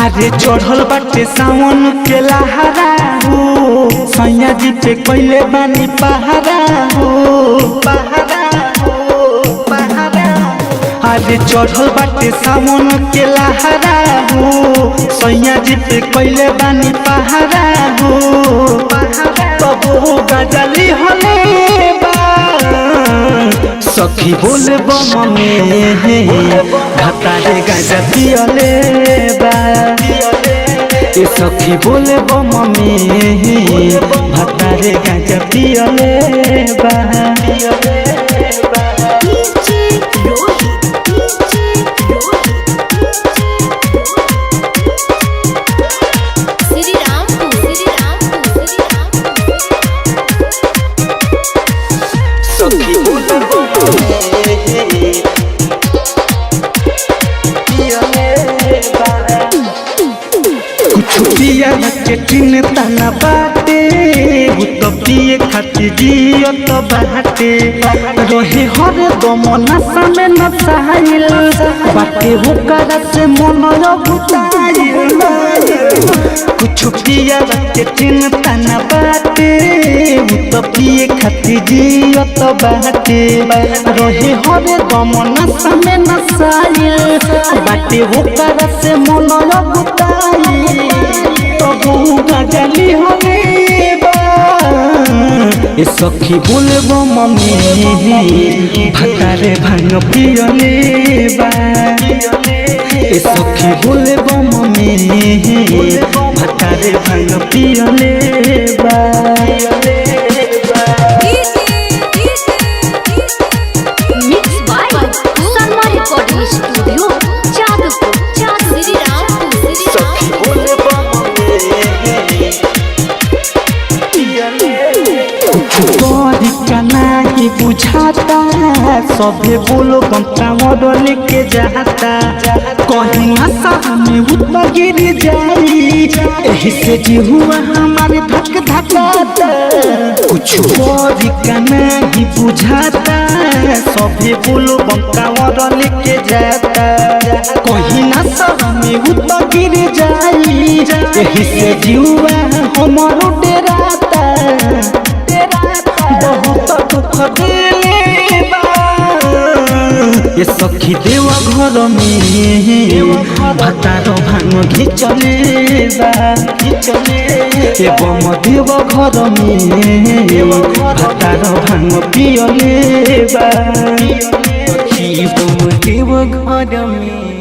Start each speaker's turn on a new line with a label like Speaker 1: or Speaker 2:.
Speaker 1: अरे चढ़ल बाटे सावन के लहरा हो सैया जी पे कोइले बानी पहरा हो अरे चढ़ल बाटे सावन के लहरा हो सैया जी पे कोइले बानी पहरा हो तब गजली होले सखी बोले बम में घाटारे गाजा पियले बा ए सखी बोले बम में घाटारे गाजा पियले बा पिया के चिन्ता न बाटे तो पिए खातिर जियो तो बाटे रहे हर दम नशा में नचाइल बाटे होकर से मन बुताइल कुछ पिया के चिंता न बाटे तो पिए खातिर जियो तो बाटे रहे हर दम नशा में नचाइल बाटे होकर से मन बुताइल गजली होले ए सखी बोले बम में भतारे भांग पियले बा ए सखी बोले बम में भतारे भांग पियले बा
Speaker 2: mix by Sharma recording studio Jadavpur
Speaker 1: नहीं बुझाता सभे बोलो गमता मॉडल के जाता कहीं आशा हमें उतना गिर जाई यही से जी हुआ हमारे धक धकाता कुछ और का नहीं बुझाता सभे बोलो गमता मॉडल के जाता कहीं आशा हमें उतना गिर जाई यही से जी हुआ हमारो डराता बहुत दुख दिले बा ये सखी देव घर में भतार भांग घिचले बा ये बम देव घर में भतार भांग पियले बा बम देव घर में